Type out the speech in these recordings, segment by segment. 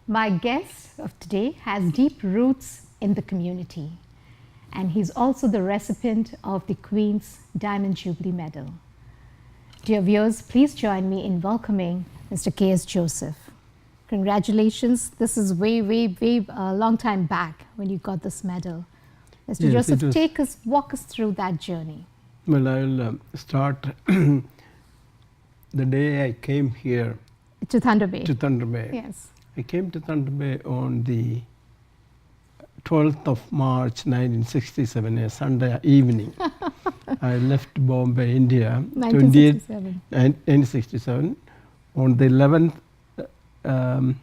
My guest of today has deep roots in the community, and he's also the recipient of the Queen's Diamond Jubilee Medal. Dear viewers, please join me in welcoming Mr. K.S. Joseph. Congratulations. This is way a long time back when you got this medal. Mr. Yes, Joseph, walk us through that journey. Well, I'll start the day I came here to Thunder Bay. To Thunder Bay. Yes. I came to Thunder Bay on the 12th of March 1967, a Sunday evening. I left Bombay, India, 1967. On the 11th, on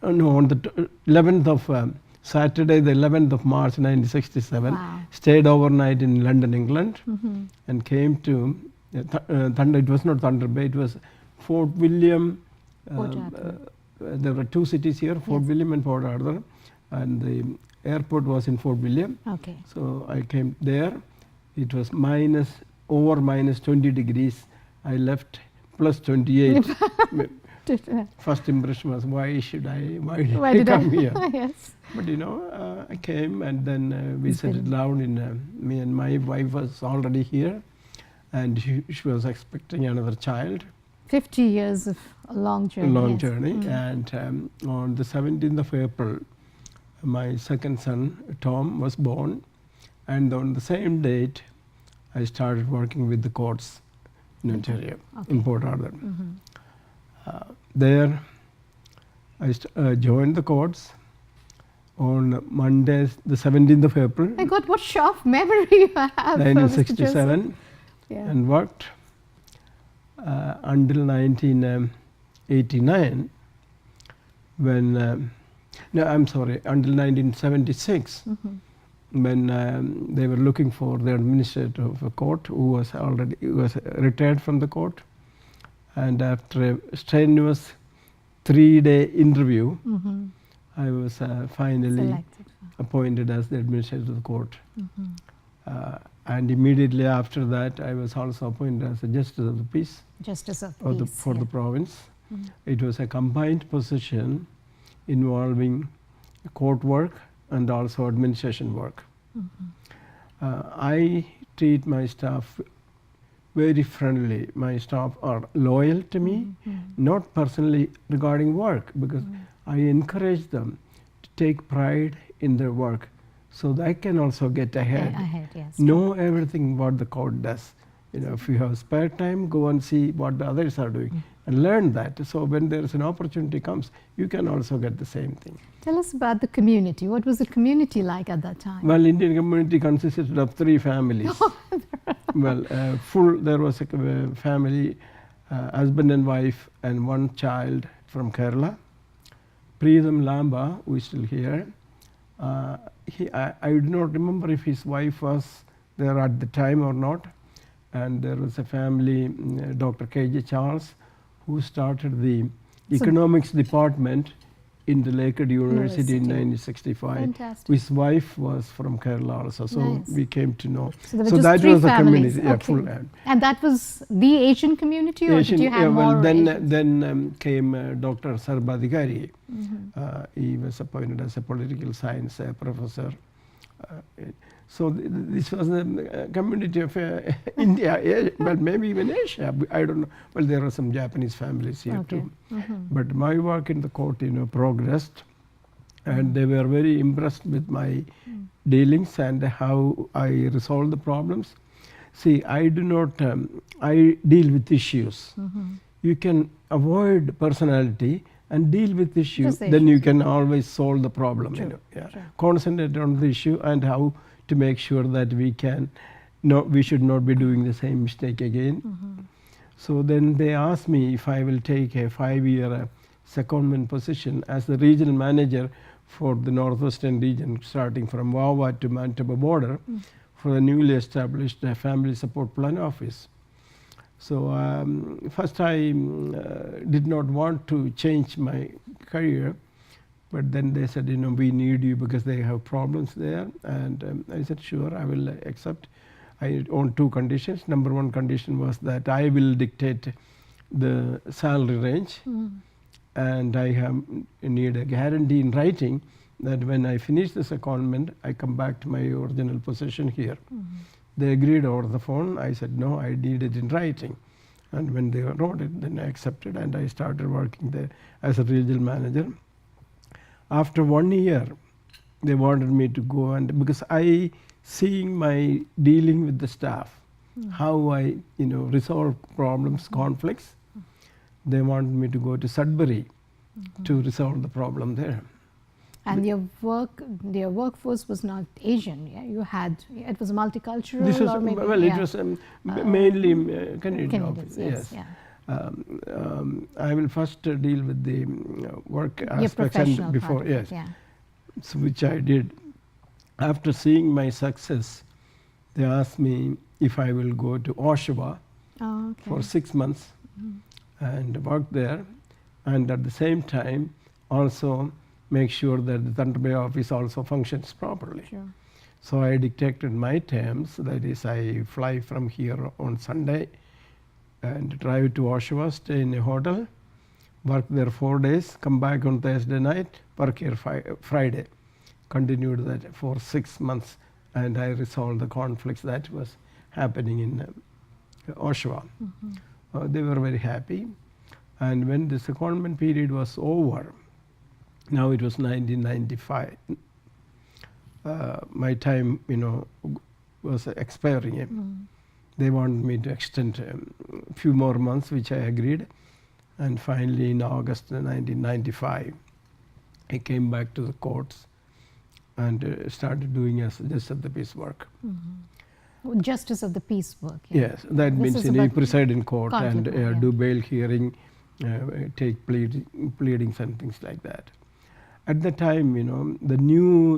the 11th of Saturday, the 11th of March 1967, wow. Stayed overnight in London, England, and came to Thunder. It was not Thunder Bay, it was Fort William. There were two cities here, Fort William and Port Arthur, and the airport was in Fort William. Okay. So I came there. It was over minus 20 degrees. I left plus 28. First impression was, why did I come here? Yes. But I came, and then we settled down in, me and my wife was already here, and she was expecting another child. 50 years of a long journey. A long journey. And on the 17th of April, my second son, Tom, was born. And on the same date, I started working with the courts in Ontario, in Port Arthur. There, I joined the courts on Monday, the 17th of April. My God, what sharp memory you have. 1967, and worked until 1989, when, until 1976, when they were looking for the administrator of a court who was retired from the court. And after a strenuous 3-day interview, I was finally appointed as the administrator of the court. And immediately after that, I was also appointed as a justice of the peace. Justice of peace for the province. It was a combined position involving court work and also administration work. I treat my staff very friendly. My staff are loyal to me, not personally regarding work, because I encourage them to take pride in their work so they can also get ahead. Yes. Know everything what the court does. If you have spare time, go and see what the others are doing and learn that. So when there is an opportunity comes, you can also get the same thing. Tell us about the community. What was the community like at that time? Well, Indian community consisted of 3 families. Well, there was a family, husband and wife, and 1 child from Kerala. Preetham Lamba, who is still here. I do not remember if his wife was there at the time or not. And there was a family, Dr. K.J. Charles, who started the economics department in the Lakehead University in 1965. Fantastic. His wife was from Kerala also, so we came to know. So that was a community. Full. And that was the Asian community, or did you have more? Then came Dr. Sarbadhikari. He was appointed as a political science professor. So this was the community of India, well, maybe even Asia. I don't know. Well, there are some Japanese families here too. But my work in the court, progressed, and they were very impressed with my dealings and how I resolve the problems. See, I do not. I deal with issues. You can avoid personality and deal with issues. Then you can always solve the problem. Concentrate on the issue and how to make sure that we should not be doing the same mistake again. So then they asked me if I will take a 5-year secondment position as the regional manager for the northwestern region, starting from Wawa to Manitoba border, for the newly established Family Support Plan Office. So first I did not want to change my career, but then they said, we need you because they have problems there. And I said, sure, I will accept. I on 2 conditions. Number 1 condition was that I will dictate the salary range, and I need a guarantee in writing that when I finish the secondment, I come back to my original position here. They agreed over the phone. I said, no, I need it in writing. And when they wrote it, then I accepted, and I started working there as a regional manager. After 1 year, they wanted me to go, and because I seeing my dealing with the staff, how I resolve problems, conflicts, they wanted me to go to Sudbury to resolve the problem there. And your workforce was not Asian. Yeah? It was multicultural. This was, or maybe, well, it was mainly Canadian office. Yes. Yeah. I will first deal with the work Your aspects professional before, part of it, yes, so which I did. After seeing my success, they asked me if I will go to Oshawa for 6 months and work there, and at the same time also make sure that the Thunder Bay office also functions properly. Sure. So I dictated my terms, that is, I fly from here on Sunday and drive to Oshawa, stay in a hotel, work there 4 days, come back on Thursday night, work here Friday. Continued that for 6 months, and I resolved the conflicts that was happening in Oshawa. They were very happy, and when the secondment period was over, now it was 1995, my time was expiring. They wanted me to extend a few more months, which I agreed, and finally in August 1995 I came back to the courts and started doing as justice of the peace work. Justice of the peace work. Yes, that means you preside in court and do bail hearing, take pleadings and things like that. At the time,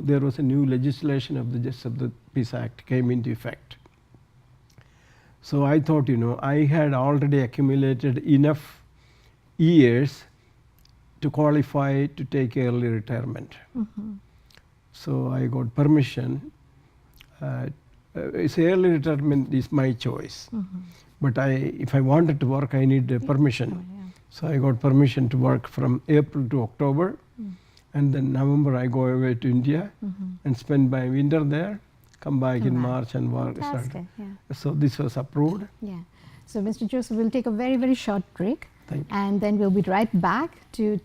there was a new legislation of the Justice of the Peace Act came into effect. So I thought, I had already accumulated enough years to qualify to take early retirement. So I got permission. Early retirement is my choice, but if I wanted to work, I need permission. So I got permission to work from April to October, and then November I go away to India and spend my winter there, come back in March and work. So this was approved. Yeah. So Mr. Joseph, we'll take a very, very short break. Thank you. And then we'll be right back to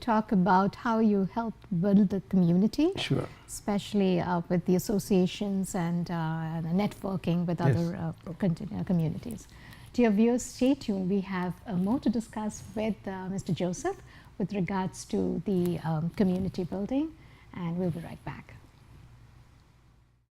talk about how you help build the community. Sure. Especially with the associations and networking with other communities. Dear viewers, stay tuned. We have more to discuss with Mr. Joseph with regards to the community building, and we'll be right back.